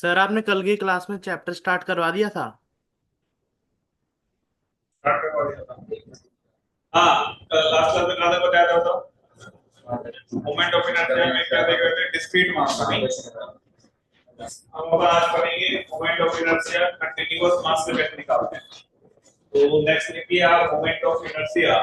Sir आपने कल की क्लास में चैप्टर स्टार्ट करवा दिया था। स्टार्ट करवा दिया था। हाँ, कल लास्ट क्लास में कहा था बताया था तो मोमेंट ऑफ इनर्शिया में क्या देख रहे थे, डिस्क्रीट मास का नहीं। हम अब आज पढ़ेंगे moment of inertia continuous mass से कैसे निकालते हैं। तो नेक्स्ट लिखिए आप moment of inertia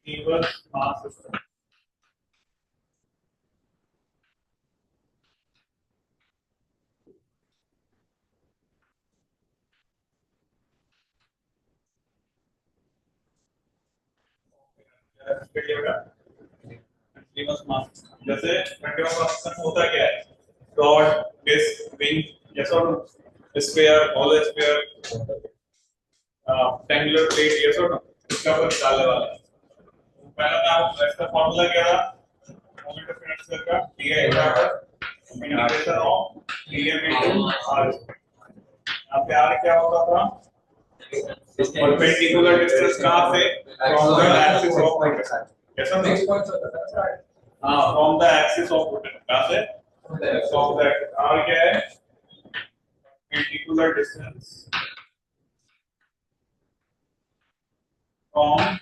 continuous mass system. Continuous mass system जैसे कंटीन्यूअस मास सिस्टम होता क्या है, रॉड, डिस्क, रिंग, यस और no, sphere, hollow sphere, rectangular plate, yes और नो, इसका पर निकालने वाला है। पहला मैं इसका फार्मूला क्या था, मोमेंट ऑफ इनर्शिया का डी बराबर integration of dm into r। यहां पे r क्या होता था, परपेंडिकुलर डिस्टेंस कहां से, from the axis of rotation, कैसा था, हां from the axis of rotation, कहां से, फ्रॉम द r क्या है, परपेंडिकुलर डिस्टेंस फ्रॉम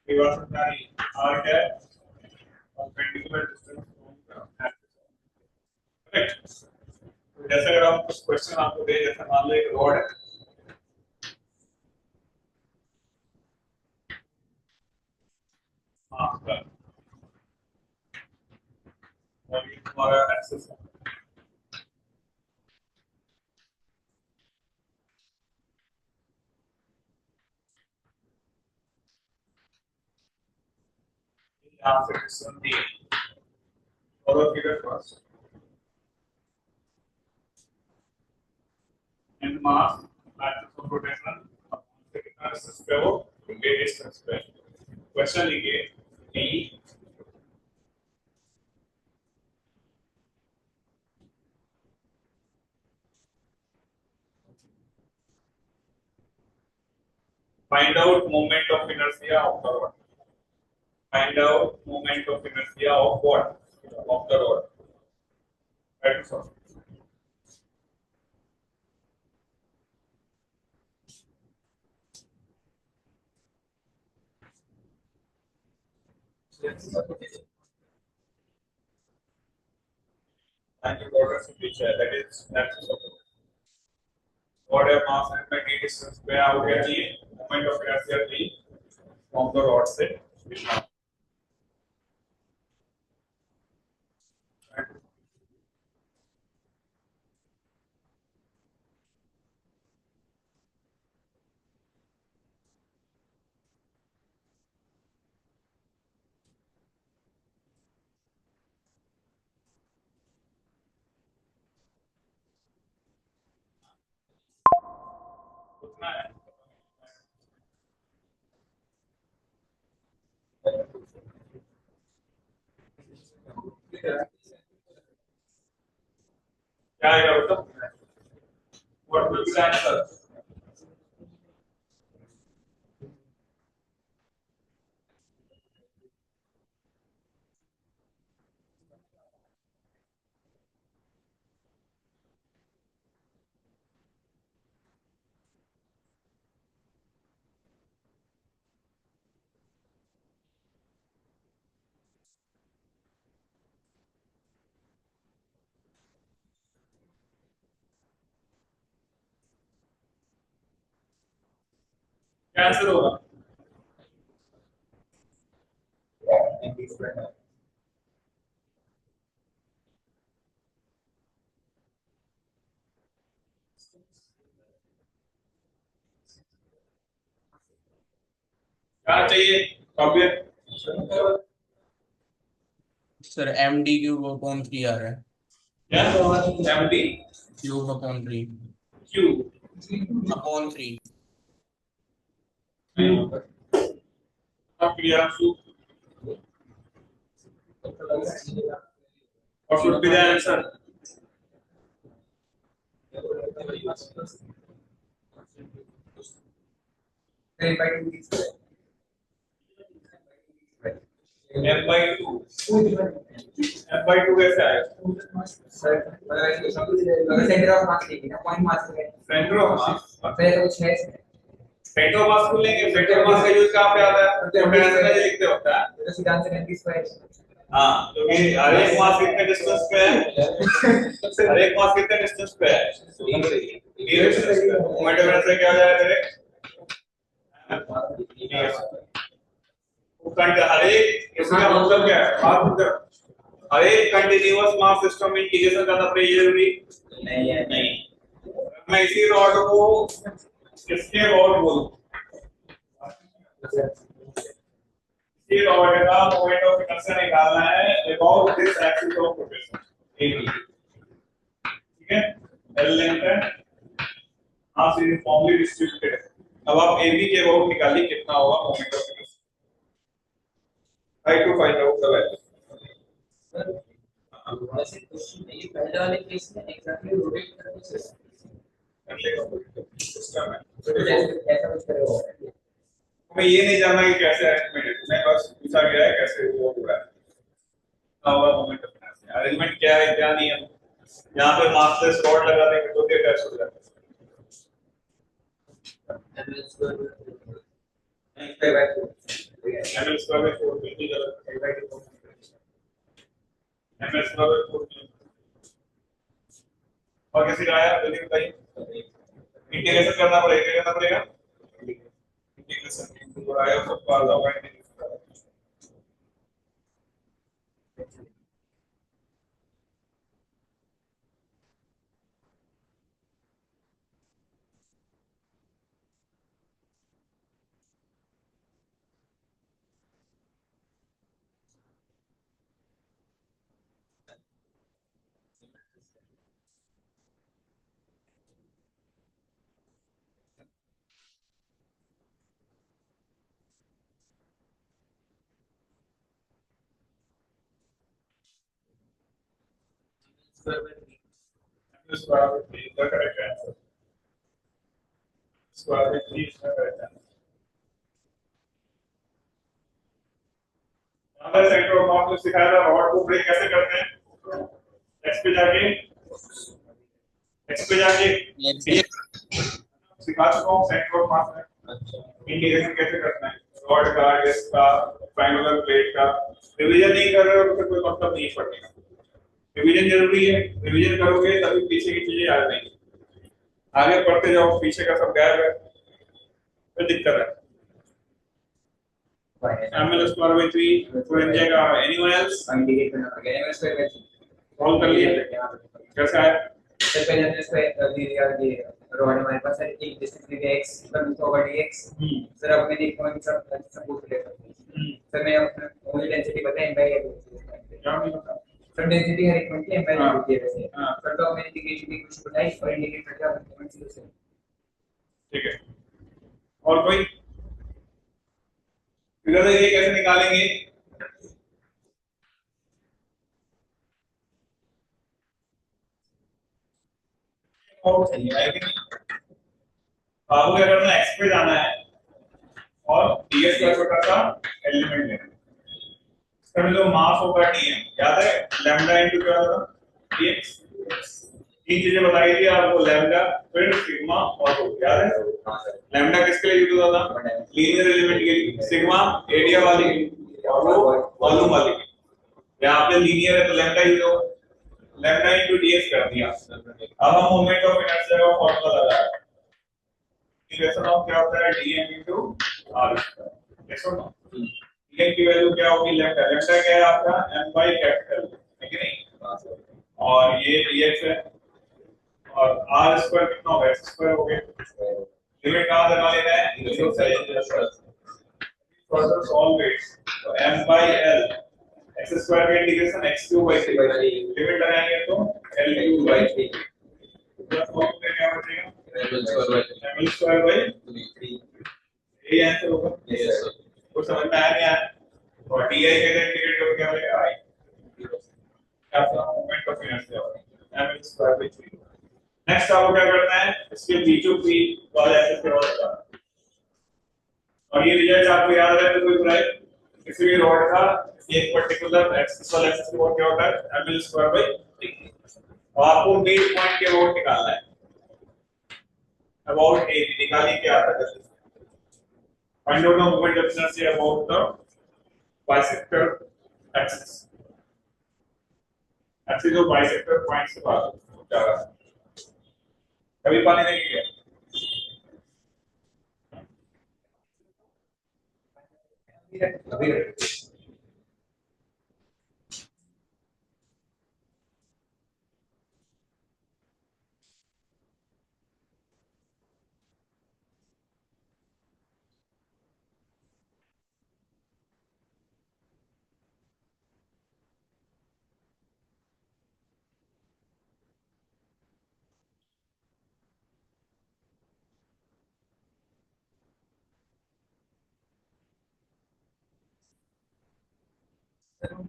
रिवर्सकारी r क्या है, perpendicular distance from the axis. Correct. जैसे अगर हम कुछ क्वेश्चन आपको दे, जैसे मान लो एक रॉड है, आपका और ये हमारा एक्सेस है, यहाँ से डिस्टेंस दी और figure first and mass axis of rotation से कितना डिस्टेंस पे हो, ए डिस्टेंस पे। क्वेश्चन लिखिए D find out moment of inertia of the rod, find out moment of inertia of what, of the rod. Right sir, and the order of which that is axis of rod है, मास है, मैं d distance पे आ गया जी, moment of inertia d from the rod से दिशा। उतना है, क्या आएगा मतलब, what will be the answer. क्या आंसर होगा, क्या चाहिए, Kavya. Sir M D cube upon 3 आ रहा है, क्या M D cube upon 3 Q upon 3। अब clear what should be the answer? M by 2. M by 2 कैसे आएगा? सेंटर ऑफ मास लेंगे ना, पॉइंट मास लेंगे, सेंटर ऑफ मास। पहले कुछ है इसमें सेंटर ऑफ मास को लेंगे। सेंटर ऑफ मास का यूज कहाँ पे आता है? पोटेंशियल में लिखते होता है। तो सीधा आंसर एमपी स्क्वायर। हाँ, क्योंकि हर एक मास कितने डिस्टेंस पे है? हर एक मास कितने डिस्टेंस पे है? d डिस्टेंस पे। मोमेंट ऑफ इनर्शिया क्या हो जाएगा तेरे? हर एक, इसका मतलब क्या है? हर एक कंटिन्यूअस मास सिस्टम में इंटीग्रेशन करना पड़ेगा जरूरी नहीं है, नहीं। मैं इसी रॉड को किसके रॉड बोलूं? इसी रॉड का मोमेंट ऑफ इनर्शिया निकालना है about this axis of rotation AB। ठीक है, L लेंथ है, मास यूनिफॉर्मली डिस्ट्रीब्यूटेड। अब आप AB के अबाउट निकालिए कितना होगा moment of inertia. Try to find out the value. वैसे क्वेश्चन ये पहले वाले केस में एग्जैक्टली रोटेट करने से सिस्टम है। ऐसा कुछ करेगा। मैं ये नहीं जानना कि कैसे एस्टिमेट, मैं बस पूछा गया है कैसे वो हो रहा है। Power moment of inertia arrangement क्या है क्या नहीं है। यहाँ पे मासलेस रॉड लगा देंगे तो क्या टेस्ट हो जाता है। एमएल स्क्वायर बाय 4 बिल्कुल गलत है। एमएल स्क्वायर बाय 4 और कैसे आया जल्दी बताइए। इंटीग्रेशन करना पड़ेगा, क्या करना पड़ेगा? इंटीग्रेशन तो आया सबको आ जाओगा integration. Square root 3 is the correct answer. Square root 3 is the correct answer. हमारे सेंटर ऑफ मास में सिखाया था रॉड को ब्रेक कैसे करते हैं। एक्स पे जाके सिखा चुका हूँ सेंटर ऑफ मास में इंटीग्रेशन कैसे करना है रॉड का, डिस्क का, ट्रायंगुलर प्लेट का। रिवीजन नहीं कर रहे हो तो फिर कोई मतलब नहीं पड़ेगा। रिवीजन जरूरी है, रिवीजन करोगे तभी पीछे की चीजें याद नहीं। आगे पढ़ते जाओ, पीछे का सब गायब है फिर दिक्कत है। ML square by 3 तो इन जाएगा। Anyone else? इंटीग्रेट करना पड़ेगा। एमएल स्क्वायर बाय 3 सॉल्व कर लिए कैसा है? सर पहले हमने स्क्वायर ये रॉड हमारे पास है, एक डिस्टेंस दे x पर होगा dx। सर अब मैंने एक पॉइंट सपोज ले सर मैं अपना ओनली डेंसिटी बताया m by l। क्या नहीं पता सर डेंसिटी हर एक पॉइंट की m by l होती है वैसे। हां सर तो मैंने इंटीग्रेशन की कुछ बताई और इंटीग्रेट करके आप पॉइंट से। ठीक है, और कोई फिगर ये कैसे निकालेंगे? और सही है कि बाबू क्या करना है, x पे जाना है और ds का छोटा सा एलिमेंट लेना है। इसका जो मास होगा dm याद है, लैम्डा इनटू क्या होगा dx। तीन चीजें बताई थी आपको, लैम्डा फिर सिग्मा और rho, याद है? लैम्डा किसके लिए यूज होता था? लीनियर एलिमेंट के लिए। सिग्मा एरिया वाली और rho वॉल्यूम वाली। यहाँ पे लीनियर है तो लैम्डा यूज होगा। लैम्डा इनटू dx कर दिया। अब हम मोमेंट ऑफ इनर्शिया का फार्मूला लगा रहे हैं। इंटीग्रेशन ऑफ क्या होता है dm into r square. Yes और नो? dm की वैल्यू क्या होगी? लैम्डा। लैम्डा क्या है आपका? m बाय कैपिटल है कि नहीं? और ये dx है और r स्क्वायर कितना होगा? x स्क्वायर हो गया। लिमिट कहां लगा लेना है? 0 से फर्दर सॉल्व इट। तो m by l x square का integration x cube by 3 limit लगाएंगे तो l क्यूब बाय 3 प्लस 1 पे क्या बचेगा? ml square by 3। ये आंसर नेक्स्ट आपको क्या करना है, इसके बीचों बीच वाले एक्सिस के रॉड का, और ये रिजल्ट आपको याद रहे तो कोई बुराई, किसी भी रॉड का एक पर्टिकुलर एक्सिस वाला एक्सिस का क्या होता है ml स्क्वायर बाई 3, और आपको मिड पॉइंट के रॉड निकालना है, अबाउट ए निकालिए क्या आता है, find out the moment of inertia about the bisector axis, axis जो बाइसेक्टर पॉइंट से बात जा रहा है, कभी पानी नहीं गया अभी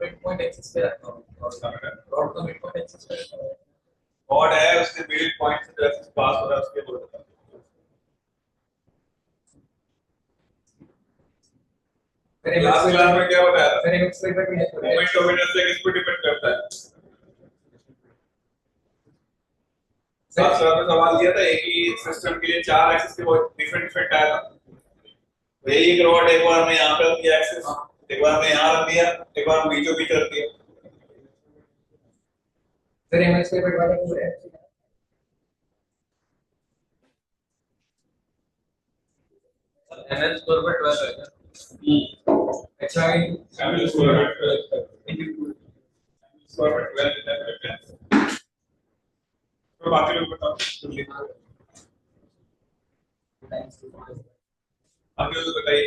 मिड पॉइंट एक्सिस पे रखता हूं और रॉड का मिड पॉइंट एक्सिस पे रखता हूं, और है उसके मिड पॉइंट से जो एक्सिस पास हो रहा है उसके बोलते हैं, लास्ट क्लास में क्या बताया था, फिर एमएक्स पे मोमेंट ऑफ इनर्शिया किस पर डिपेंड करता है, लास्ट क्लास में सवाल दिया था एक ही सिस्टम के लिए चार एक्सिस के बहुत डिफरेंट डिफरेंट आया था, तो यही एक रॉड एक बार मैं यहाँ पे रख दिया एक्सिस, एक बार मैं यहाँ रख दिया, एक बार बीचों बीच रख दिया, फिर एमएक्स पे वाले पूरे एमएल स्कोर पर 12 है अच्छा है ml स्क्वायर स्क्वायर 12 तो बाकी लोग बताओ जल्दी, बाकी लोग बताइए,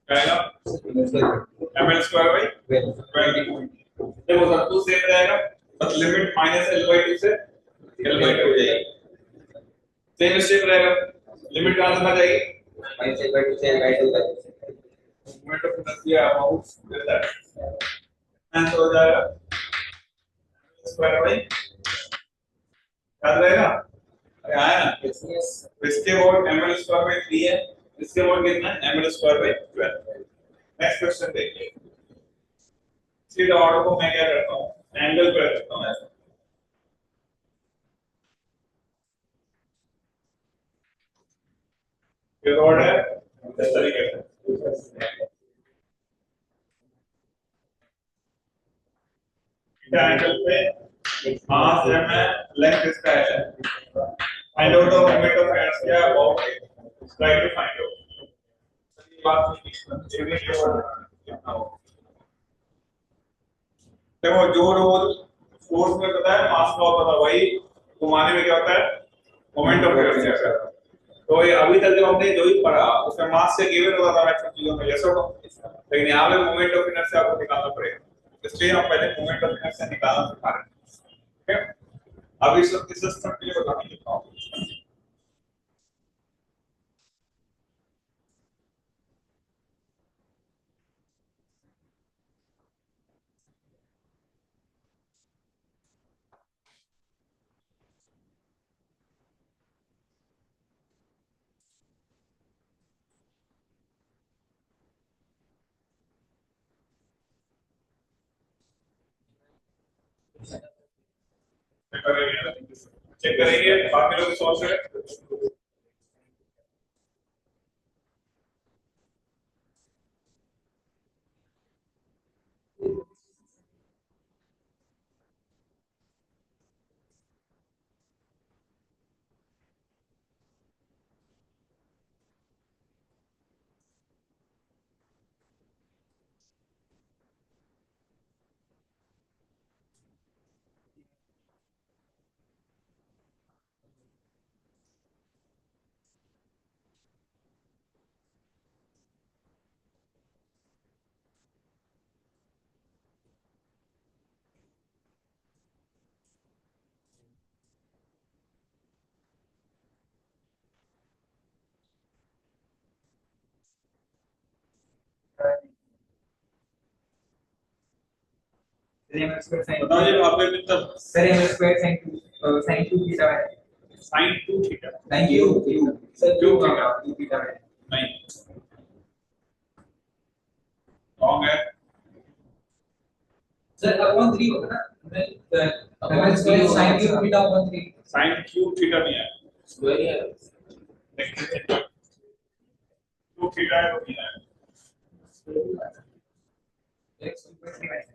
क्या आएगा ml स्क्वायर बाई 20, देखो सब कुछ सेम रहेगा, बस लिमिट माइनस एल बाई 2 से एल बाई 2 हो जाएगी, सेम स्टेप रहेगा, लिमिट कहां से आ जाएगी माइनस एल बाई 2 से एल बाई 2 तक moment of inertia about that answer हो जाएगा स्क्वायर बाई, याद रहेगा, अरे आया ना, तो इसके बाद ml स्क्वायर बाई 3 है, इसके बाद कितना है ml square by 12, next question देखिए, इसी डॉट को मैं क्या करता हूं एंगल पे रखता हूं ऐसा, ये रॉड है इस तरीके से, थीटा एंगल पे मास है, मैं लेंथ इसका है, find out the moment of inertia about it, try to find out, ये बात ये भी कितना हो, देखो जो रोज फोर्स में पता है मास लॉ पता वही घुमाने में क्या होता है मोमेंट ऑफ इनर्शिया का, तो ये अभी तक जो हमने जो भी पढ़ा उसमें मास से गिवन होता था मैक्सिमम चीजों में, यस और नो, लेकिन यहाँ पे मोमेंट ऑफ इनर्शिया आपको निकालना पड़ेगा, इसलिए हम पहले मोमेंट ऑफ इनर्शिया निकालना सिखा रहे हैं, ठीक है, अभी इस सिस्टम के लिए बताने देता हूँ, चेक करेंगे बाकी लोग सॉल्व करें, ml square sin बताओ जी वहां पे मतलब sir ml square sin 2 theta है sin 2 theta sin u sir Q q theta। theta है नहीं रॉन्ग है sir upon 3 होगा ना ml square sin u theta upon 3 sin cube theta नहीं है square है क्यूब थीटा है तो नहीं है x square 3 है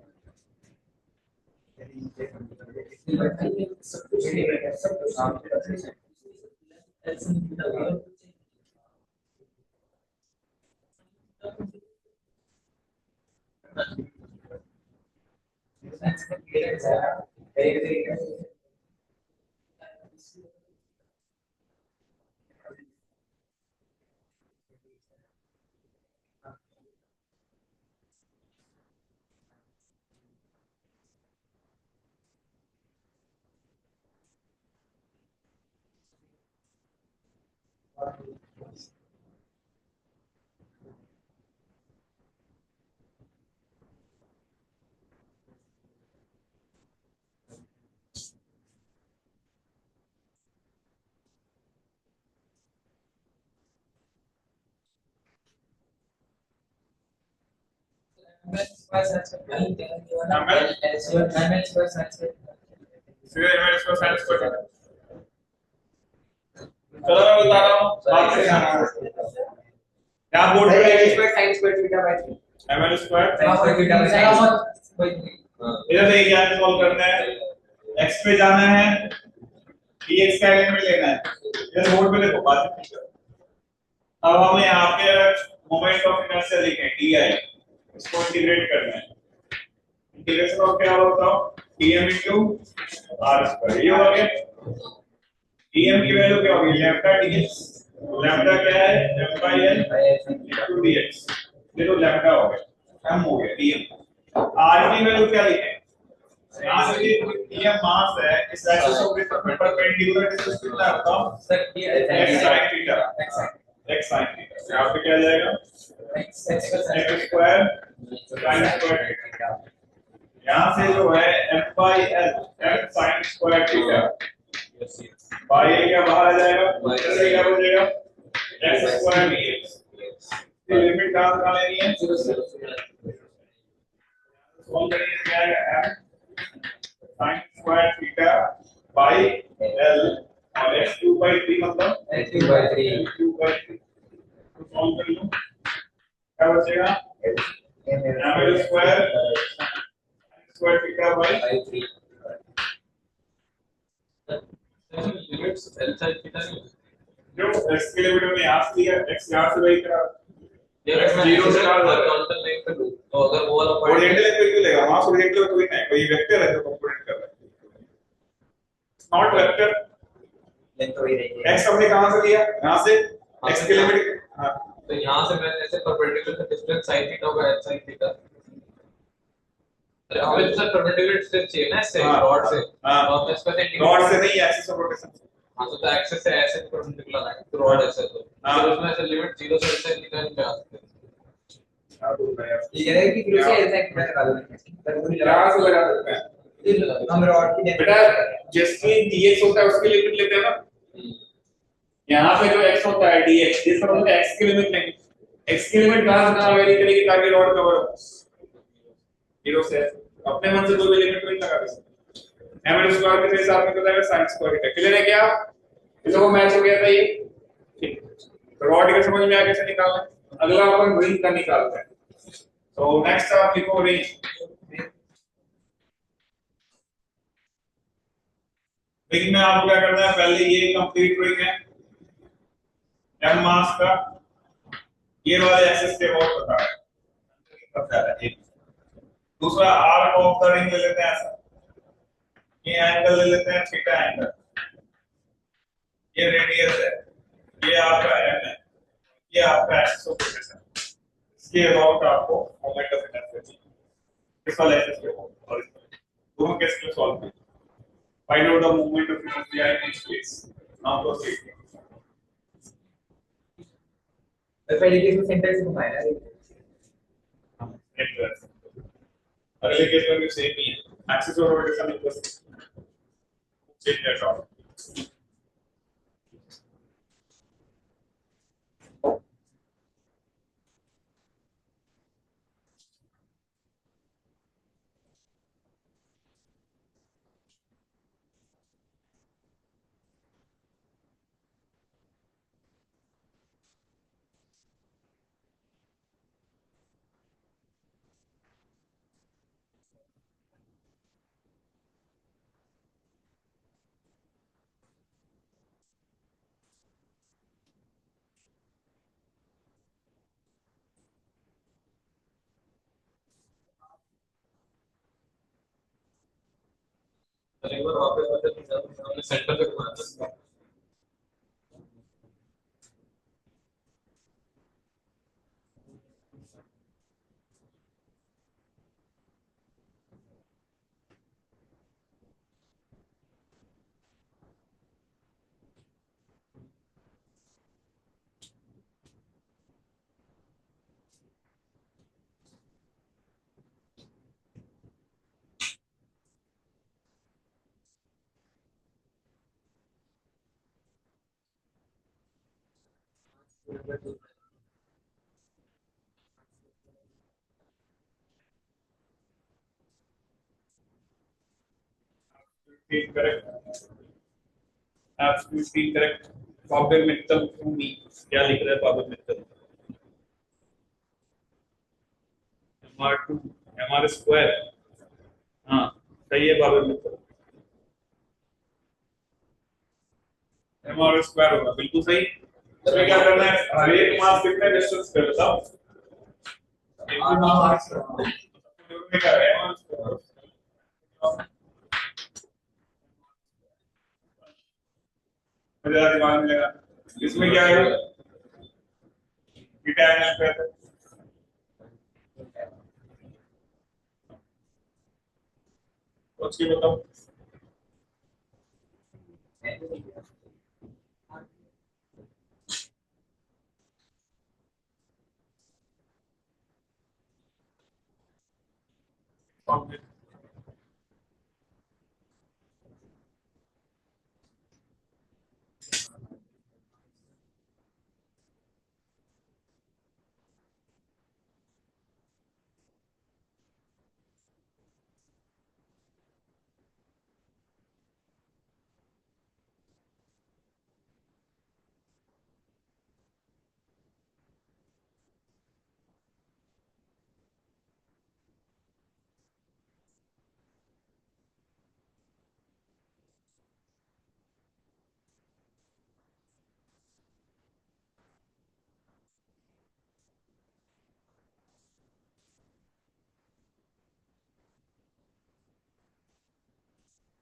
फिर मैं इसको sin स्क्वायर थीटा चलो मैं बता रहा हूँ बात से आना क्या बोर्ड पे sin square theta by 3 ml square sin square theta by 3 इधर देखिए क्या सॉल्व करना है x पे जाना है dx का एलिमेंट लेना है इधर बोर्ड पे देखो बात ठीक है अब हम यहाँ पे मोमेंट ऑफ इनर्शिया लिखें di इसको इंटीग्रेट करना है इंटीग्रेशन ऑफ क्या होता है dm r स्क्वायर ये हो गया dm की वैल्यू क्या होगी लैम्डा dx लैम्डा क्या है m by l into dx ये तो लैम्डा हो गया m हो गया dm r की वैल्यू क्या लिखें यहाँ से ये मास है इस axis of this perpendicular distance कितना है बताओ x sin theta x sin theta यहाँ पे क्या आ जाएगा x square sin square theta यहाँ से जो है f by l f sin square theta by ये क्या बाहर आ जाएगा इससे क्या हो जाएगा x स्क्वायर dx ये लिमिट कहाँ लेनी है सॉल्व करेंगे क्या आएगा f sin square theta by l और x 2/3 मतलब x 2/3 2/3 तो सॉल्व कर लो क्या बचेगा ml square square theta by 3 limits L side theta जो x के लिमिट में यहाँ से लिया x यहाँ से वही करा ये अगर मैं जीरो से हॉरिजॉन्टल लाइन पे लूं तो अगर वो वाला पॉइंट ओरिएंटल पे क्यों लेगा वहां ओरिएंटल कोई नहीं कोई वेक्टर है जो कंपोनेंट कर रहा है नॉट वेक्टर लेंथ वही रहेगी x हमने कहां से लिया यहां से x के लिमिट हां तो यहाँ से मैं ऐसे परपेंडिकुलर से डिस्टेंस sin थीटा होगा h sin थीटा अरे हमें तो सर परपेंडिकुलर डिस्टेंस चाहिए ना इससे हाँ, रॉड से हाँ। तो हम इसका से रॉड से नहीं एक्सिस ऑफ रोटेशन हाँ तो एक्सेस से ऐसे परपेंडिकुलर है तो रॉड ऐसे तो हाँ। फिर उसमें ऐसे लिमिट 0 से h sin थीटा निकाल सकते हैं क्या बोल रहे हैं आप ये है कि फिर से ऐसा एक लगा दो कहां से लगा सकते हैं हम रॉड की बेटा जैसे dx होता है उसकी लिमिट लेते हैं ना यहाँ पे जो x होता है dx जिस पर हम x की लिमिट लेंगे x की लिमिट कहां से कहां वेरी करेगी ताकि रॉड कवर हो 0 से अपने मन से कोई भी लिमिट नहीं लगा सकते ml स्क्वायर के हिसाब में बताएगा sin स्क्वायर थीटा क्लियर है क्या इन लोगों को मैच हो गया था ये ठीक तो रॉड का समझ में आ कैसे निकालना है अगला अपन रिंग का निकालते हैं तो नेक्स्ट आप लिखो रिंग रिंग में आपको क्या करना है पहले ये कंप्लीट रिंग है m मास का ये वाले एक्सिस के बहुत पता है पता है एक दूसरा आर्क ऑफ द रिंग ले लेते हैं ऐसा ये एंगल ले लेते हैं थीटा एंगल ये रेडियस है ये आपका m है ये आपका एक्सिस ऑफ रोटेशन इसके अबाउट आपको मोमेंट ऑफ इनर्शिया चाहिए इस वाले एक्सिस पे और इस वाले दोनों केस में सॉल्व करें find out the moment of inertia in each case now proceed तो पहले केस में सेंटर से घुमाया अगले केस में भी सेम ही है Axis or rotation equals change that out. एक बार वापस मतलब हमने सेंटर पे घुमाया था Correct. Absolutely correct. Faber Mitchell to me. क्या लिख रहा है Faber Mitchell? MR2 MR square. हाँ सही है Faber Mitchell. MR square होगा बिल्कुल सही. इसमें क्या करना है? हर एक मास कितने डिस्टेंस पे बताओ? एक मास में क्या है MR square. मेरा दिमाग में लगा. इसमें क्या है? बीटा एंगल पे है. उसकी बताओ. Okay.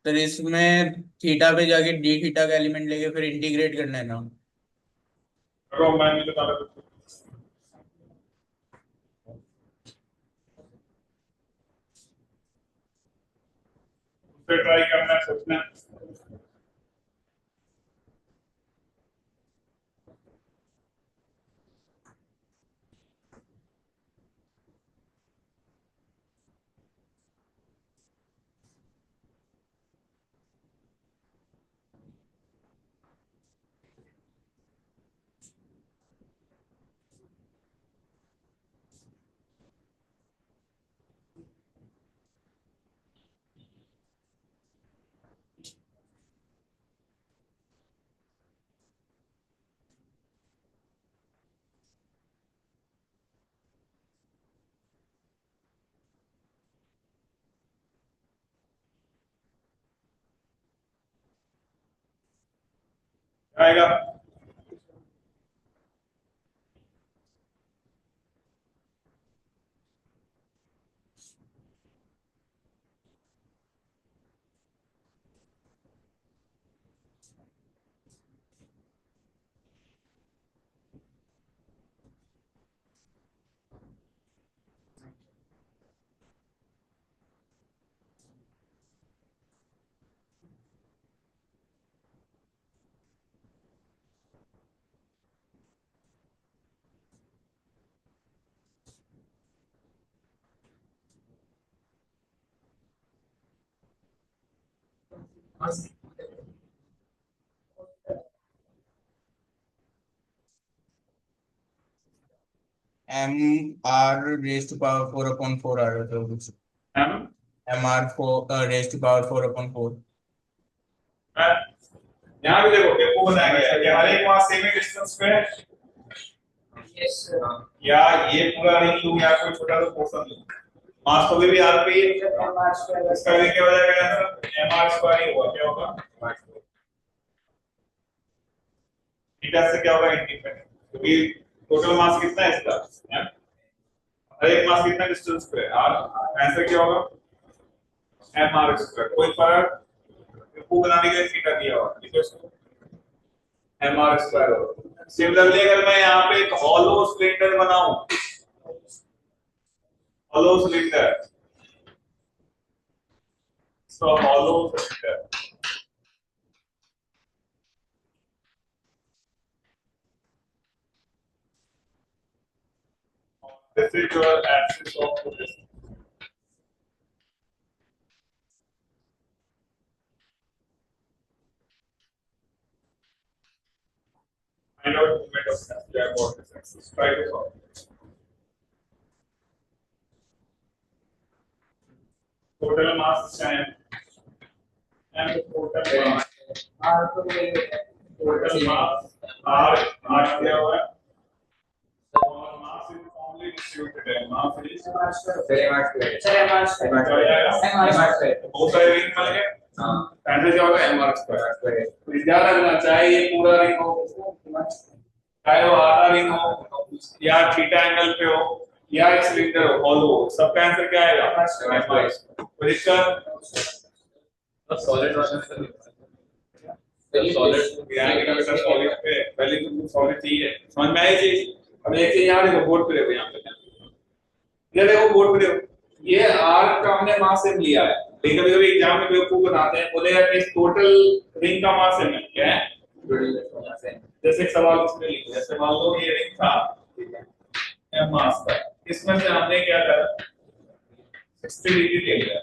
फिर इसमें थीटा पे जाके डी थीटा का एलिमेंट लेके फिर इंटीग्रेट करना है ना। करो मैं नहीं बता रहा. फिर ट्राई करना है सोचना है. आएगा. M R raise to power 4/4 आ रहा था कुछ। M M R 4 raise to power 4/4। यहाँ भी देखो टेम्पो बनाया गया है कि हर एक मास सेम ही डिस्टेंस पे है यस या ये पूरा रिंग लूं या कोई छोटा सा पोर्शन लूं। मास तो भी आर पे ही है। इसका भी क्या हो जाएगा आंसर एम आर स्क्वायर ही होगा। क्या होगा थीटा से क्या होगा इंडिपेंडेंट क्योंकि टोटल मास कितना है इसका M? हर एक मास कितना डिस्टेंस पे है आर। आंसर क्या होगा एम आर स्क्वायर। कोई फर्क टेम्पो बनाने के लिए थीटा दिया हुआ है इसको एम आर स्क्वायर होगा। सिमिलरली अगर मैं यहाँ पे एक हॉलो सिलेंडर बनाऊं हॉलो सिलेंडर इसको hollow cylinder this is your axis of this find out movement of inertia about this axis. Try to solve it. Total mass time and total mass R तो ये total mass r दिया हुआ है और mass is only distributed है mass is sir M R square क्या हो जाएगा एम आर स्क्वायर बहुत सारे रिंग मिल गए हां आंसर क्या होगा एम आर स्क्वायर। तो ध्यान रखना चाहे ये पूरा रिंग हो चाहे वो आधा रिंग हो या थीटा एंगल पे हो या एक सिलेंडर हो हॉलो हो सबका आंसर क्या आएगा एम आर स्क्वायर। तो इसका सॉलिड वाला सॉलिड यहाँ की बेटा सॉलिड पे पहले तुमको सॉलिड चाहिए समझ में आई चीज। अब एक चीज यहाँ देखो बोर्ड पे देखो यहाँ पे ये देखो बोर्ड पे देखो ये आर का हमने मास एम लिया है लेकिन कभी कभी एग्जाम में बेवकूफ बनाते हैं बोले यार इस टोटल रिंग का मास एम है क्या है जैसे एक सवाल इसमें लिखो जैसे मान लो ये रिंग था एम मास का इसमें से हमने क्या करा 60 डिग्री ले लिया।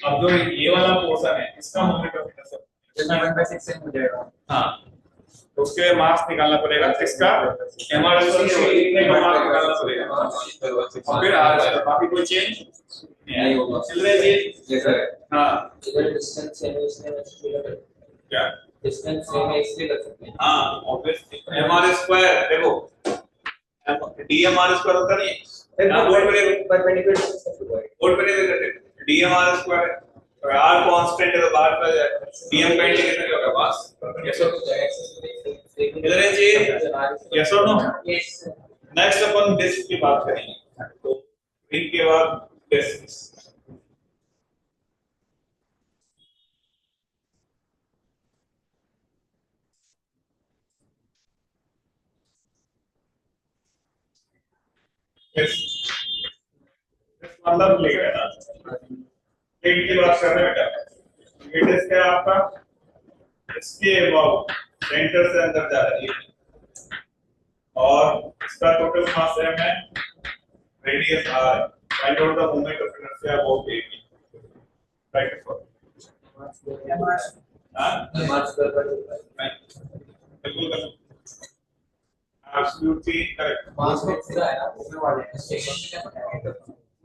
अब जो ये वाला पोर्शन है इसका मोमेंट ऑफ इनर्शिया 1/6 से हो जाएगा। हाँ तो उसके लिए मास निकालना पड़ेगा इसका एम आर इतने का मास निकालना पड़ेगा और फिर आर बाकी कोई चेंज नहीं होगा। चल रहा है जी हाँ इधर डिस्टेंस सेम है इसलिए क्या डिस्टेंस सेम है इसलिए कर सकते हैं। हाँ ऑब्वियसली एम आर स्क्वायर देखो डी एम आर स्क्वायर होता नहीं है बोर्ड पे परपेंडिकुलर बोर्ड पे देखो डी एम आर स्क्वायर और आर कांस्टेंट है तो बाहर का डी एम काइंड कितना क्या होगा बस यस और इधर है जी यस और नो। यस नेक्स्ट अपन डिस्क की बात करेंगे तो रिंग के बाद डिस्क मतलब प्लेट है ना प्लेट की बात कर रहे हैं बेटा प्लेट इसका आपका इसके अबाउट सेंटर से अंदर जा रही है और इसका टोटल मास m है radius r find out the moment of inertia about AB right for हां बिल्कुल एब्सोल्युटली करेक्ट। मास में पूरा है ना उसमें वाले स्टेशन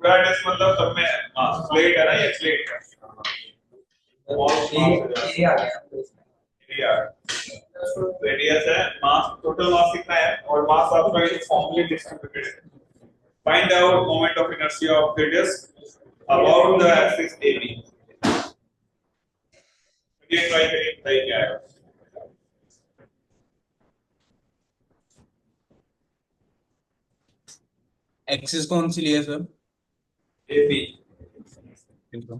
पूरा डिस्क मतलब सब में मास प्लेट है ना ये प्लेट है और ये आ गया एरिया रेडियस है मास टोटल मास कितना है और मास आपका यूनिफॉर्मली डिस्ट्रीब्यूटेड है। Find out moment of inertia of the disc about the axis AB। ये ट्राई करिए बताइए क्या है एक्सिस कौन सी लिया सर? AB ठीक है।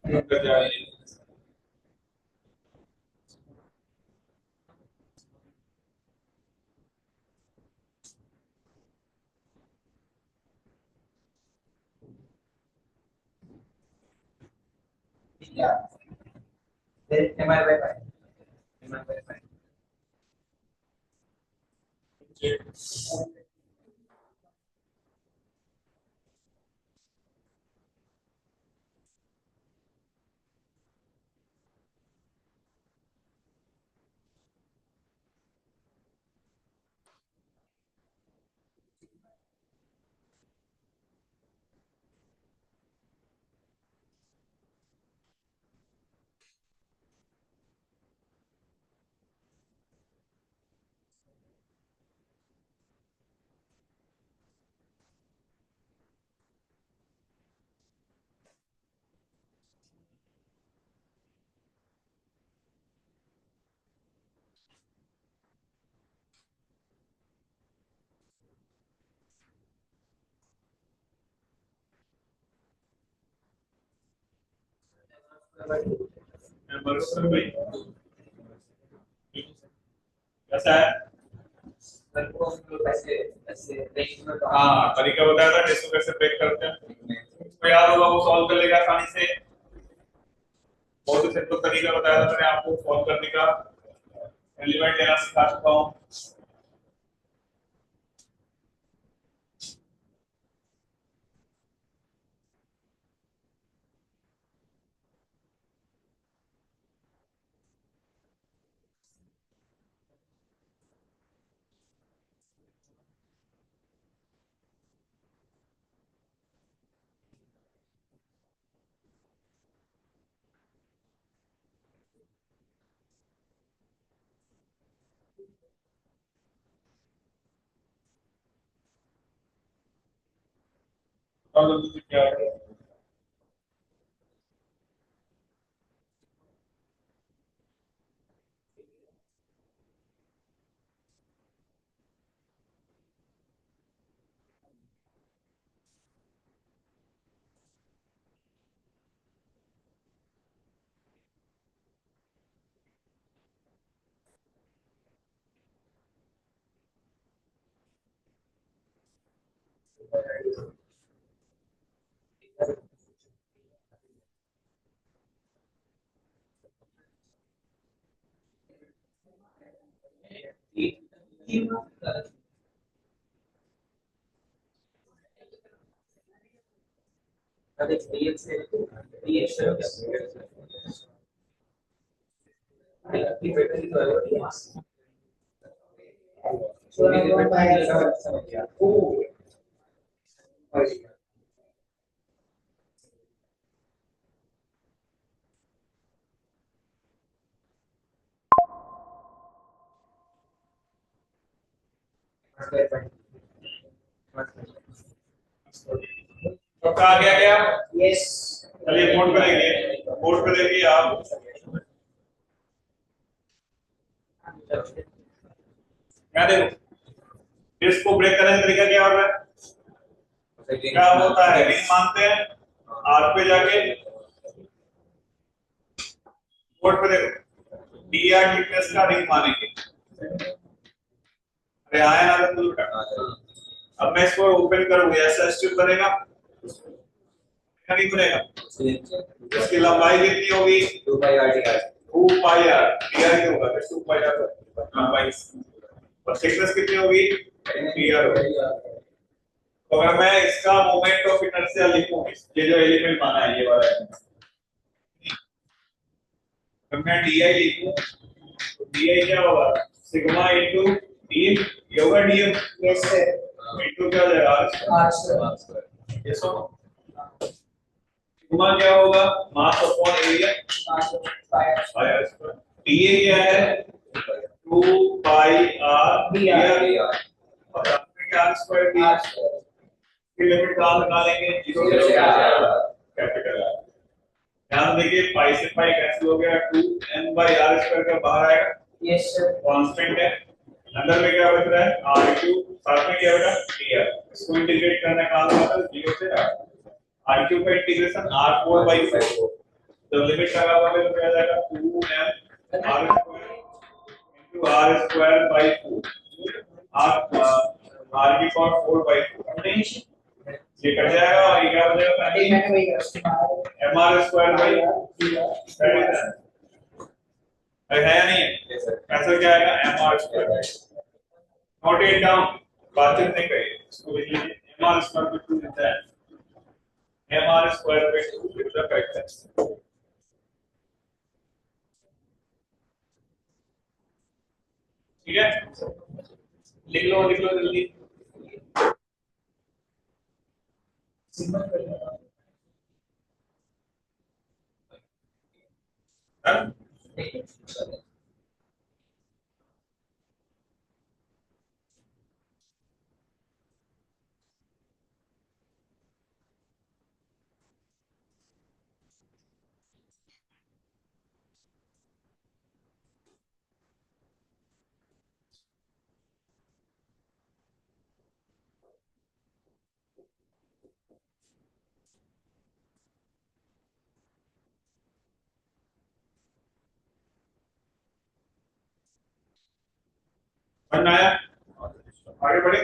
नंबर जाइए M R by M R by M R square by कैसा है? हाँ, तरीका बताया था टेस्ट को कैसे ब्रेक करते हैं, तो याद होगा, वो सॉल्व कर लेगा आसानी से। बहुत ही सिंपल तरीका बताया था मैंने आपको सॉल्व करने का, एलिमेंट लेना सिखा चुका हूँ। और जल्दी से क्या है? तो कहा गया क्या? यस। चलिए बोर्ड पे देखिए, बोर्ड पे देखिए आप, क्या देखो इसको ब्रेक करने का तरीका क्या होता है? क्या होता है, रिंग मानते हैं, आर पे जाके बोर्ड पे देखो, डी आर थिकनेस का रिंग मानेंगे। अरे आया ना तो दूर का। अब मैं इसको ओपन करूंगा, ऐसा स्ट्रिप बनेगा, नहीं बनेगा। इसकी लंबाई कितनी होगी? 2 pi R D are. 2 pi R D are क्या होगा? 2 पाई आर लंबाई। और थिकनेस कितनी होगी? डी आर होगी। तो अगर मैं इसका मोमेंट ऑफ इनर्शिया लिखूं, ये जो एलिमेंट माना है ये वाला है, अगर मैं डी आई लिखूं तो डी आई क्या होगा? सिग्मा इनटू डी, ये होगा D M. Yes sir. Into क्या हो जाएगा? R square. यस हो। सिग्मा क्या होगा? Mass upon area, pi square. D A क्या है? 2 पाई आर डी आर। और आर स्क्वायर डी, की लिमिट कहां निकालेंगे? 0 से कैपिटल आर। ध्यान देखिए, पाई से पाई कैंसिल हो गया, 2 n बाई आर स्क्वायर का बाहर आएगा। Yes sir. कांस्टेंट है, अंदर में क्या बच रहा है? आर क्यूब, साथ में क्या बेटा? D R. इसको इंटीग्रेट करना कहां से आता है? 0 से आर क्यूब का इंटीग्रेशन आर 4 बाई 4। जब लिमिट लगा हुआ है तो क्या आ जाएगा? 2 n R square into R square by 4, R R की पावर 4 बाई 4, ये कट जाएगा और ये क्या हो जाएगा? एम आर स्क्वायर बाई है या नहीं है? ऐसा क्या आएगा? M R square. Note it down, बातचीत नहीं करिए, इसको लिख लीजिए। एम आर स्क्वायर बाई 2 लिखता है, M R square by 2 is the correct answer. ठीक है, लिख लो जल्दी। हाँ? समझ में आया? आगे बढ़े।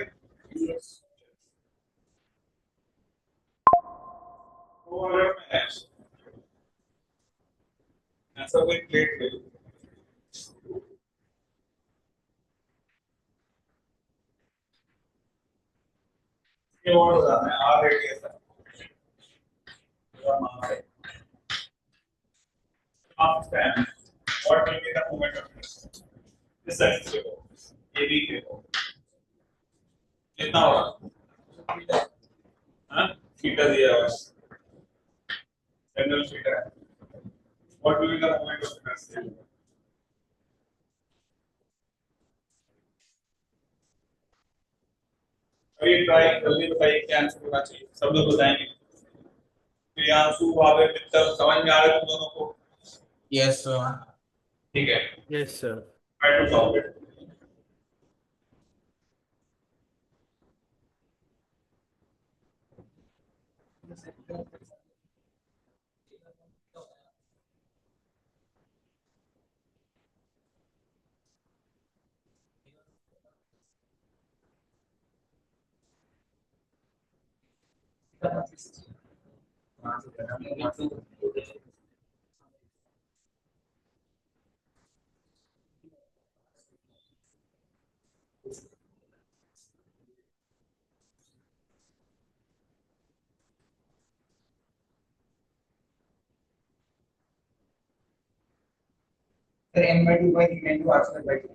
तो अगर मैं ऐसा कोई प्लेट ले लूं, ये और हो जाता है आर रेडियस है, आप span what will be the moment of this axis के ऊपर ए बी के ऊपर कितना होगा? हाँ, थीटा दिया हुआ है, जनरल थीटा है, what will be the moment of inertia? अभी ट्राई जल्दी बताइए क्या आंसर होना चाहिए, सब लोग बताएंगे। प्रियांशु वावे मित्तल समझ में आ रहा है तुम दोनों को? यस ठीक है, yes sir. Try to solve it. Sir, m by 2 by 3 into r square by 2.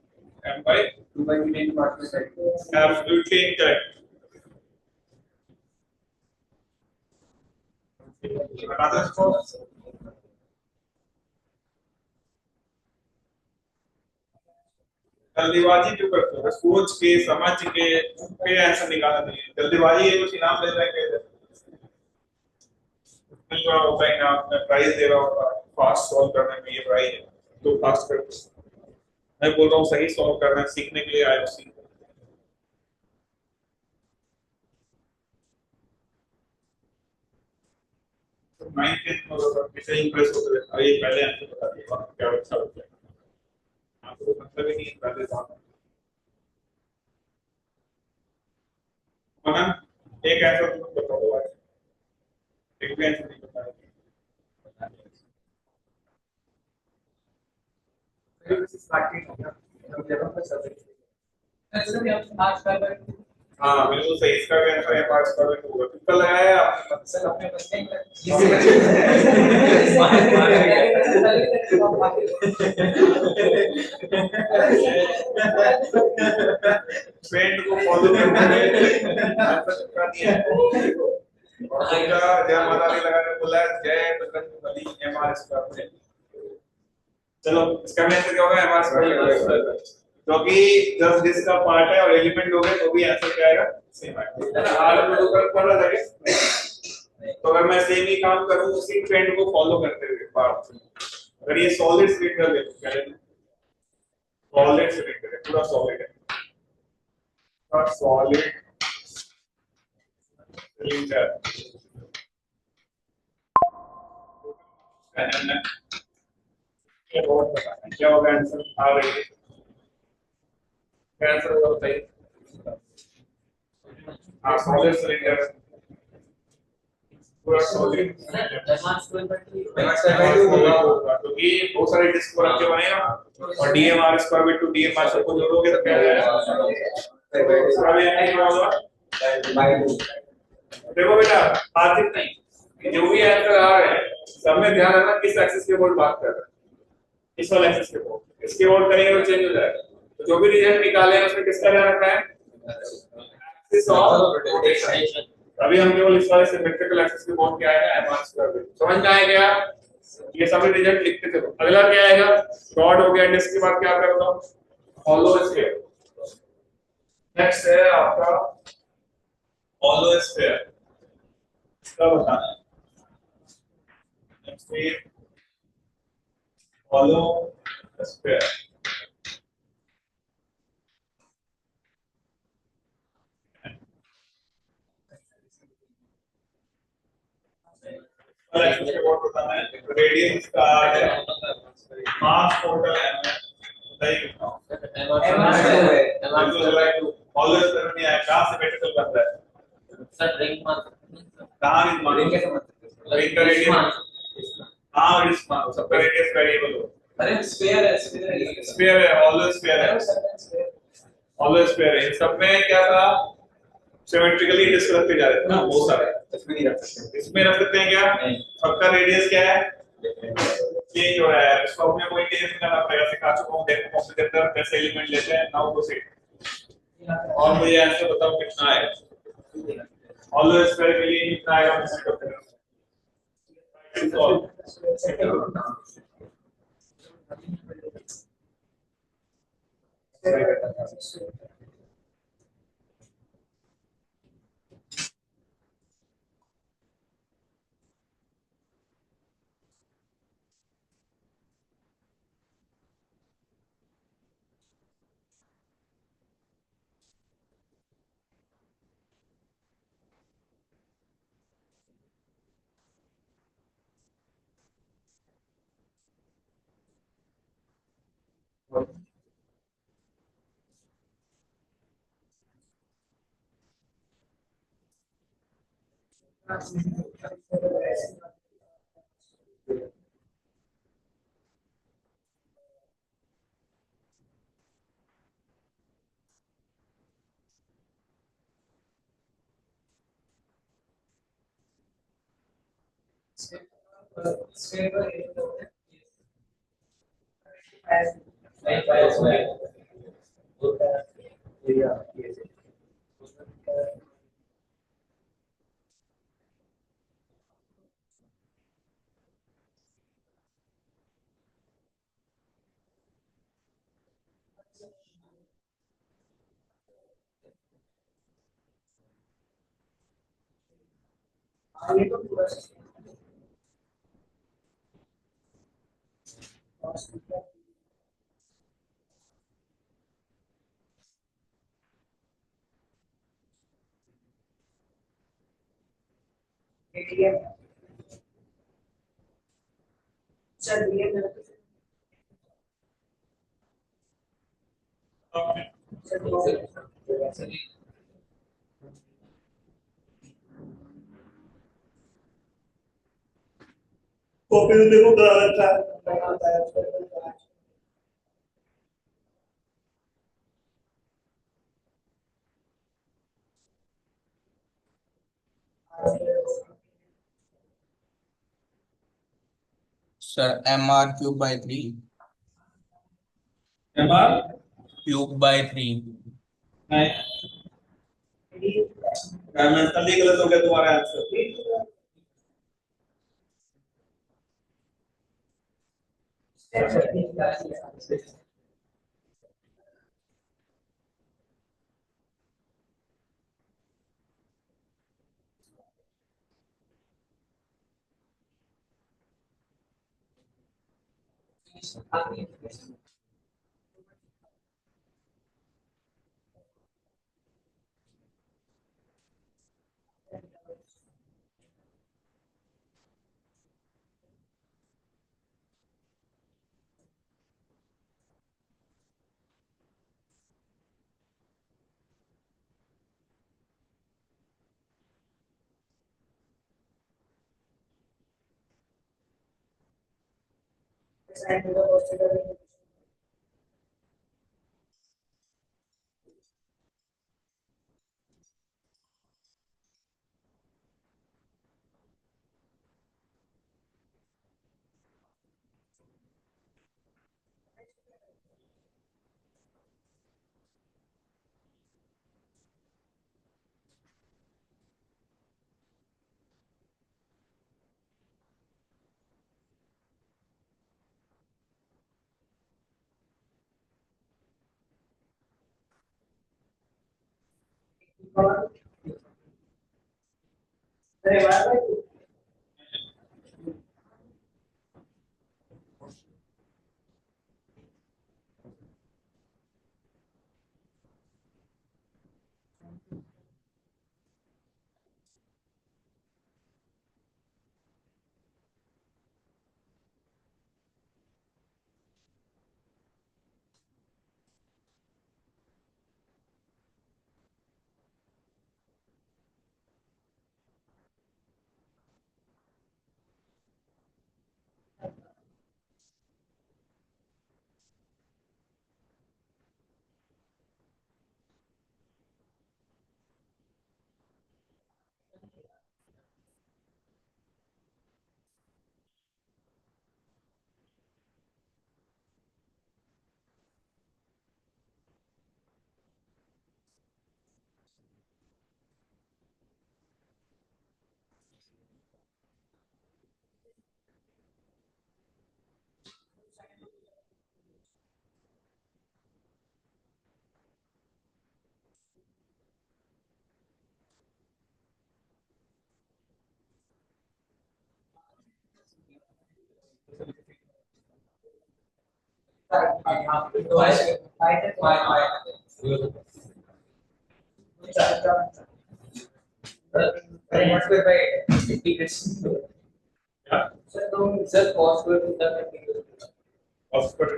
M by 2 by 3 into r square by 2. absolutely incorrect. बता दो इसको। जल्दीबाजी क्यों करते हो? सोच के समझ के फिर आंसर निकालना चाहिए। जल्दीबाजी ये कुछ इनाम दे रहे हैं, थोड़ा होता है इनाम, मैं प्राइस दे रहा हूँ फास्ट सॉल्व करने में, ये प्राइस है तो फास्ट कर। मैं बोल रहा हूँ सही सॉल्व करना सीखने के लिए आए हो, सीखो। नाइन्थ टेंथ में तो किसे इंप्रेस होते हैं, अरे पहले आंसर बता दिया क्या अच्छा होता है, आपको मतलब ही नहीं पहले था ना। एक आंसर तुम बताओ आज, एक भी आंसर नहीं बताया। हाँ बिल्कुल सही, इसका भी आंसर है 5 का भी होगा। कितना लगाया आपने? सर अपने बस में ट्रेंड को फॉलो करते हुए आंसर चिपका दिया है। और दूसरा जय माता दी लगाने बोला है, जय बजरंगबली एमआर स्क्वायर। चलो इसका भी आंसर क्या होगा? एमआर स्क्वायर, क्योंकि 10 डिस्क का पार्ट है और एलिमेंट हो गए तो भी आंसर क्या आएगा? सेम आएगा। आर में ऊपर पढ़ रहा था, तो अगर मैं सेम ही काम करूं उसी ट्रेंड को फॉलो करते हुए पार्ट, अगर ये सॉलिड सिलेंडर ले क्या लेना, सॉलिड सिलेंडर है, पूरा सॉलिड है, सॉलिड सिलेंडर क्या बहुत बता क्या होगा आंसर? आ रही है क्या आंसर होगा बताइए? हाँ सॉलिड सिलेंडर, पूरा सॉलिड क्योंकि बहुत सारे डिस्क को रख के बनेगा और डीएमआर स्क्वायर बाय 2 डीएमआर सबको जोड़ोगे तो क्या आएगा? इसका भी आंसर क्या होगा? देखो बेटा आर्थिक नहीं, जो भी आंसर आ रहे हैं सब में ध्यान रखना किस एक्सिस के बोर्ड बात कर रहे हैं, इस वाले एक्सिस के बोर्ड, इसके बोर्ड करेंगे तो चेंज हो जाएगा। तो जो भी रिजल्ट निकाले हैं उसमें किसका ध्यान रखना है? Axis of rotation. अभी हम केवल इस वाले सिमेट्रिकल एक्सिस के बोर्ड क्या आएगा? एडवांस कर दे, समझ में आया क्या? ये सभी रिजल्ट लिखते चलो। अगला क्या आएगा? रॉड हो गया, डिस्क के बाद क्या करता हूं? Hollow sphere. नेक्स्ट है आपका हॉलो स्फीयर, इसका बताना है। Next is hollow sphere. Radius का है, मास टोटल है, बताइए MR2 बिल्कुल राइट ऑलवेज करना नहीं है कहां से मेडिकल बन रहा है सर रिंग मान कहां रिंग मान रिंग कैसे मतलब रिंग का रेडियस हां रिंग मान सबका रेडियस वेरिएबल हो अरे स्फीयर है स्फीयर स्फीयर है ऑलवेज स्फीयर है ऑलवेज स्फीयर है इन सब में क्या था सिमेट्रिकली डिस्क रखते जा रहे थे ना बहुत सारे इसमें नहीं रख सकते इसमें रख सकते हैं क्या सबका रेडियस क्या है चेंज हो रहा है इसको अपने कोई चेंज करना पड़ेगा सिखा चुका हूं देखो कौन से अंदर कैसे एलिमेंट लेते हैं नाउ प्रोसीड और मुझे आंसर बताओ कितना है ऑलवेज स्फीयरिकली कितना आएगा मुझे बताओ कॉपी में देखो क्या आता है सर MR³/3 एमआर क्यूब/3 नहीं डायमेंशनली गलत हो गया तुम्हारा answer sir cos square theta का इंटीग्रल cos square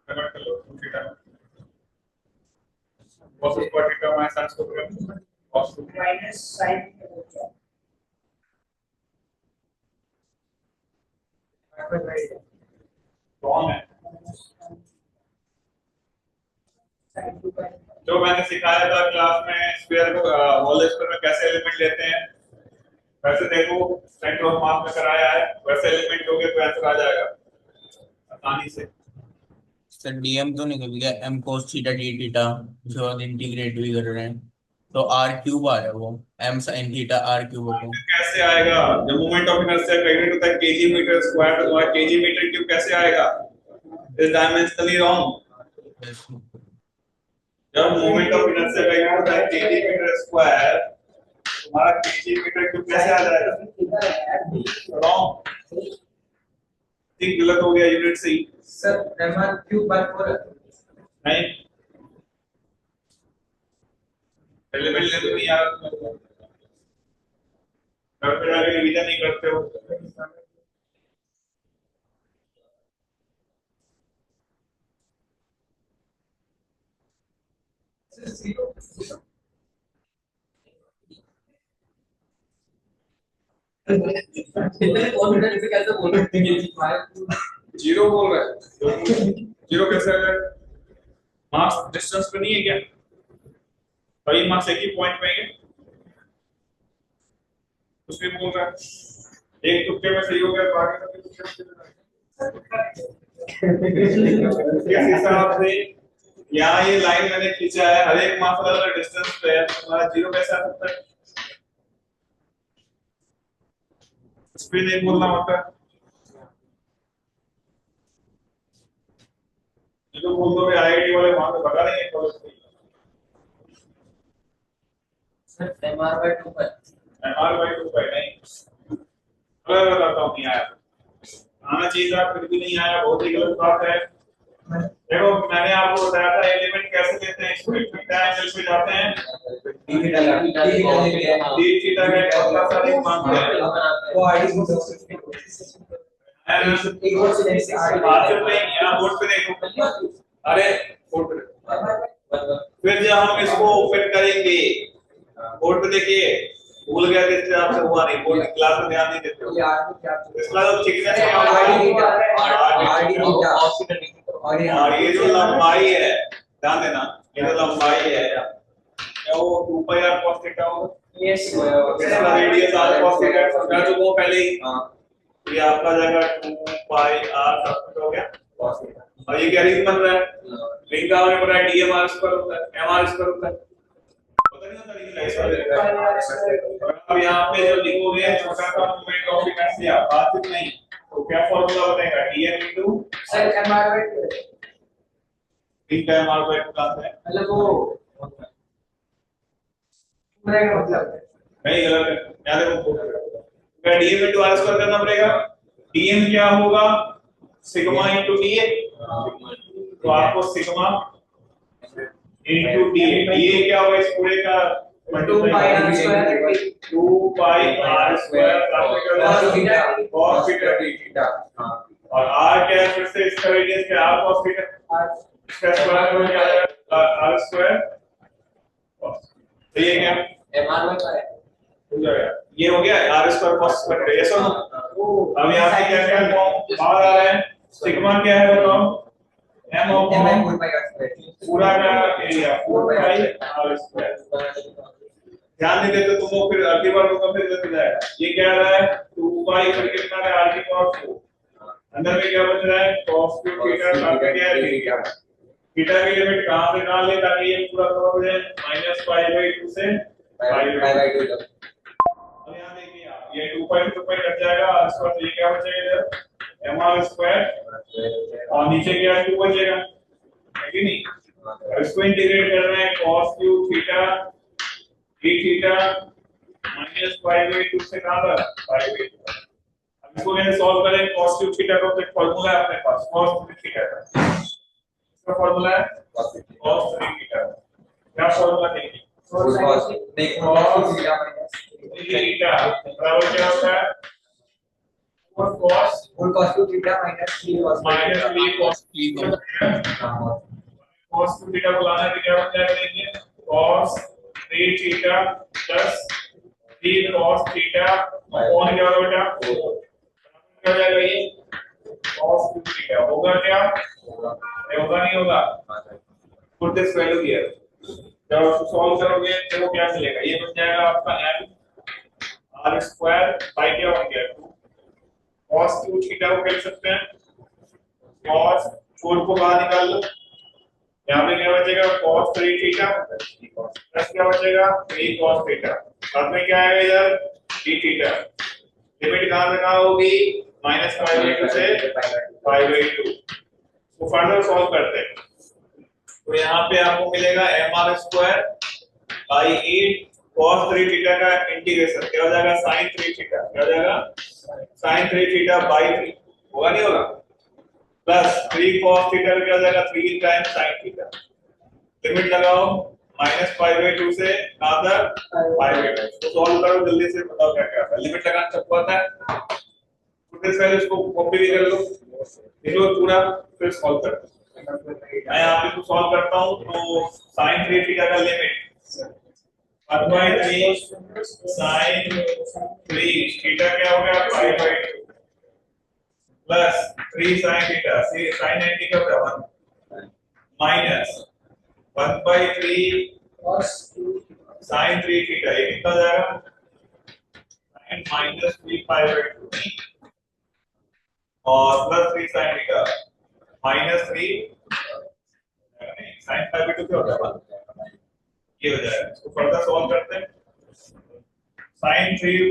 कन्वर्ट कर लो theta cos square theta minus sin square theta cos minus sin कौन है जो मैंने सिखाया था क्लास में स्क्वायर को होल स्क्वायर में कैसे एलिमेंट लेते हैं वैसे देखो सेंटर ऑफ मास में कराया है वैसे एलिमेंट लोगे तो आंसर आ जाएगा आसानी से। सर डीएम तो निकल गया M cos theta D theta जो हम इंटीग्रेट भी कर रहे हैं तो आर क्यूब आ रहा है वो M sine theta R cube को कैसे आएगा जब मोमेंट ऑफ इनर्शिया कैलकुलेट होता है केजी मीटर स्क्वायर तो तुम्हारा केजी मीटर क्यूब कैसे आएगा इज डायमेंशनली रॉन्ग। जब मोमेंट ऑफ इनर्शिया कैलकुलेट होता है केजी मीटर स्क्वायर तुम्हारा केजी मीटर क्यूब कैसे आ जाएगा रॉन्ग ठीक गलत हो गया यूनिट से ही सर mr cube by 4 नहीं एलिमेंट ले तो नहीं आ रहा घर पे जाके रिवीजन नहीं करते हो इतने कॉन्फिडेंस से कैसे बोल रहे हैं कि जीरो बोल रहा है जीरो कैसे आ जाएगा मास डिस्टेंस पे नहीं है क्या भाई मास एक ही पॉइंट पे है उसमें बोल रहा है एक तुक्के में सही हो गया बाकी किस हिसाब से यहाँ ये लाइन मैंने खींचा है हर एक मास अलग डिस्टेंस पे है तुम्हारा जीरो कैसे आ सकता है स्पिन नहीं बोलना होता है जो बोल दो आईआईटी वाले वहां पे बता देंगे कॉलेज में सर mr by 2 पर एमआर बाई 2 पाई नहीं गलत बताता हूँ नहीं आया आना चाहिए था फिर भी नहीं आया बहुत ही गलत बात है देखो मैंने आपको बताया था एलिमेंट कैसे लेते हैं इसको थीटा एंगल पे जाते हैं डी थीटा का कितना सा एक मानते हैं वो आईडी को एक और से जैसे बात चल रही है यहाँ बोर्ड पे देखो अरे बोर्ड पे फिर जब हम इसको फिट करेंगे बोर्ड पे देखिए भूल गया कि इससे आपसे हुआ नहीं बोर्ड क्लास में ध्यान नहीं देते हो यार तो क्या इसका तो थिकनेस और ये जो लंबाई है ध्यान देना ये जो लंबाई है क्या वो 2 पाई r cos थीटा होगा यस इसका रेडियस r cos थीटा कर चुका हूं पहले ही ये आपका जाएगा 2 पाई r सब हो गया cos थीटा और ये क्या रिंग बन रहा है रिंग का हमें पता है dm r स्क्वायर होता है m r स्क्वायर होता है पता नहीं होता रिंग कैसे होता है अब यहां पे जो लिखोगे छोटा सा मोमेंट ऑफ इनर्शिया बात नहीं तो क्या फार्मूला बनेगा dm sir mr by 2 ring का m r बाय 2 का है मतलब वो पूरा का मतलब नहीं गलत है याद रखो क्या dm into r स्क्वायर करना पड़ेगा dm क्या होगा सिग्मा into da तो आपको सिग्मा into da da क्या होगा इस पूरे का 2 pi r square 2 pi r square cos theta theta हां और r क्या है फिर से इसका रेडियस क्या r cos थीटा इसका स्क्वायर हो जाएगा r स्क्वायर सही है क्या mr by है हो जाएगा ये हो गया r स्क्वायर cos स्क्वायर ये सुनो अब यहाँ पे क्या क्या फॉर्म बाहर आ रहा है सिग्मा क्या है बताओ m of 4 pi r square पूरा का एरिया 4 पाई r स्क्वायर ध्यान नहीं देते तुम लोग फिर अगली बार होगा फिर गलत हो जाएगा ये क्या आ रहा है 2 पाई फिर कितना है r की cos 4 अंदर में क्या बच रहा है cos क्यूब थीटा साथ में क्या है थीटा थीटा की लिमिट कहां से कहां ले ताकि ये पूरा कवर हो जाए -π/2 से π/2 तक अब यहां देखिए आप ये 2 पाई 2 पाई कट जाएगा r स्क्वायर तो ये क्या बचेगा इधर mr स्क्वायर और नीचे क्या 2 बचेगा है कि नहीं और इसको इंटीग्रेट करना है cos cube theta d theta -π/2 से कहां तक π/2 अब इसको कैसे सॉल्व करें? cos क्यूब थीटा का एक फार्मूला है अपने पास, cos 3 थीटा का। इसका फार्मूला है cos 3 थीटा। क्या फार्मूला देखिए, cos थीटा बराबर क्या होता है? 4 cos theta minus 3 cos minus 3 cos ठीक है। cos 2 थीटा को लाना है तो क्या बन जाएगा? देखिए cos 3 theta plus 3 cos theta upon क्या होगा बेटा? क्या हो जाएगा ये? cos 2 थीटा होगा क्या? ये होगा नहीं होगा? Put this value here. जब आप सॉल्व करोगे तो वो क्या मिलेगा? ये बन जाएगा आपका n r स्क्वायर बाय क्या बन गया? 2 cos 2 थीटा को लिख सकते हैं cos 4 को बाहर निकाल लो, यहाँ पे क्या बचेगा? cos 3 थीटा प्लस क्या बचेगा? 3 cos थीटा, साथ में क्या आएगा इधर? d theta. लिमिट कहां से कहां होगी? -π/2 से π/2। तो फर्दर सॉल्व करते हैं तो यहाँ पे आपको मिलेगा mr square by 8 cos 3 theta का इंटीग्रेशन क्या हो जाएगा? sin 3 theta. क्या हो जाएगा? sin 3 थीटा बाई 3 होगा नहीं होगा? प्लस 3 cos थीटा क्या हो जाएगा? 3 टाइम्स sin थीटा। लिमिट लगाओ -π/2 से कहां तक? π/2। तो सॉल्व करो जल्दी से, बताओ क्या क्या है। लिमिट लगाना सबको आता है? तो इस वैल्यू को कॉपी भी कर लो, लिख लो पूरा, फिर सॉल्व करते हैं। मैं यहाँ पे इसको सॉल्व करता हूँ तो sin 3 थीटा का लिमिट 1/3 sin 3 थीटा क्या हो गया? π/2 प्लस 3 sin थीटा, sin 90 का क्या होगा? माइनस 1/3 sin 3 थीटा, ये कितना हो जाएगा? sin -3 π/2 और प्लस 3 sin थीटा -3 sin π/2 क्या होता है? ये हो जाएगा। इसको फर्दर सॉल्व करते हैं। sin 3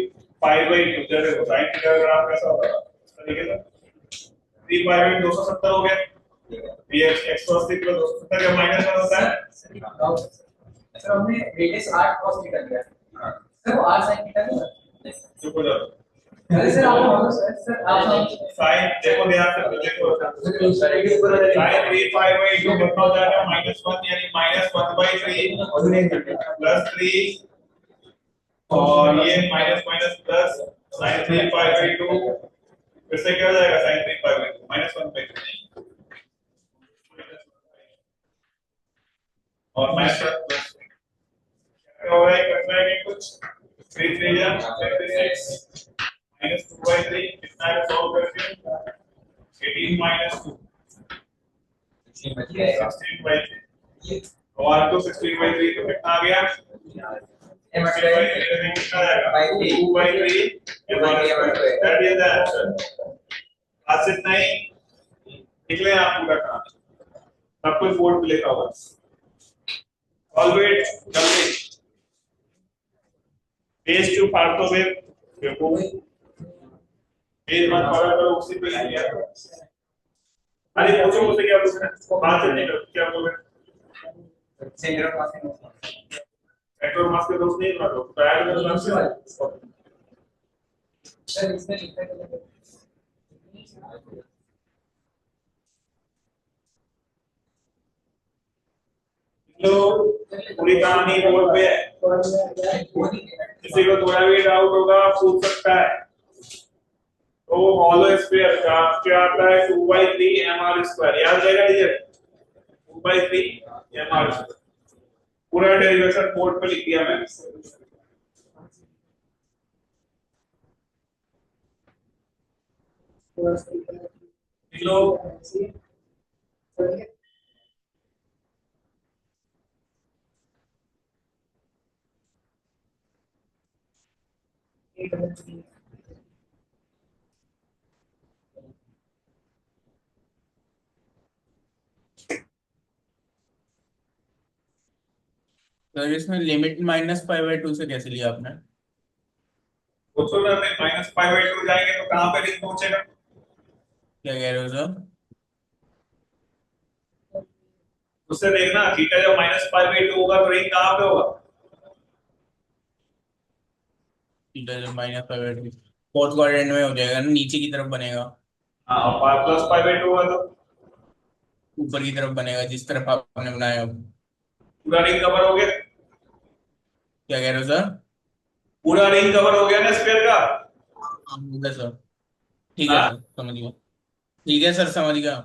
π/2 जैसे sin थीटा का ग्राफ कैसा होता है? इस तरीके से 3 π/2 270 हो गया। ये 180 प्लस 270 का माइनस वन होता है। सर हमने रेडियस 8 cos थीटा लिया सर, वो 8 sin थीटा नहीं? चुप हो जाओ। अरे सर आप सर आप साइन देखो ध्यान से देखो, साइन 3 π/2 कितना हो जाएगा? -1 यानी -1/3 प्लस 3 और ये माइनस माइनस प्लस sin 3 π/2 फिर से क्या हो जाएगा? sin 3 π/2 -1/3 और माइनस प्लस क्या हो रहा है? करना है कि कुछ 3 3 या 36 -2/3 कितना है? सॉल्व करके 18 -2 16/3 और तो 16/3 तो कितना आ गया? कितना आएगा? 2/3 दैट इज द आंसर। आज इतना ही निकले आप पूरा काम, सब कुछ बोर्ड पे लिखा हुआ। ऑलवेज जल्दी पेज टू फाड़ो में देखो, पेज मत फाड़ा करो, उसी पे लिख लिया। अरे पूछो मुझसे क्या पूछना है? बात से नहीं करो, क्या बोल रहे हैं? सेंटर पासिंग नेटवर्क मास्क के दोस्त नहीं मारो, ट्रायल में दोस्त सर इसमें लिखा है लो पूरी कहानी बोर्ड पे है। किसी को थोड़ा भी डाउट होगा पूछ सकता है। तो हॉलो स्फीयर का क्या आता है? 2/3 mr स्क्वायर, याद रहेगा ये 2/3 mr स्क्वायर। पूरा डेरिवेशन बोर्ड पे लिख दिया मैंने। लो सर इसमें लिमिट -π/2 से कैसे लिया आपने? पूछो ना, -π/2 जाएंगे तो कहां पे लिख पहुंचेगा? क्या कह रहे हो सर? उससे देखना थीटा जब -π/2 होगा तो रेंज कहां पे होगा? थीटा जब -π/2 फोर्थ क्वाड्रेंट में हो जाएगा ना, नीचे की तरफ बनेगा, हाँ प्लस पाई बाई 2 है तो ऊपर की तरफ बनेगा जिस तरफ आपने बनाया अब। पूरा रिंग कवर हो गया, क्या कह रहे हो सर? पूरा रिंग कवर हो गया ना स्क्वायर का। ठीक है सर, ठीक है हाँ सर, समझ गया, ठीक है सर, समझ गया।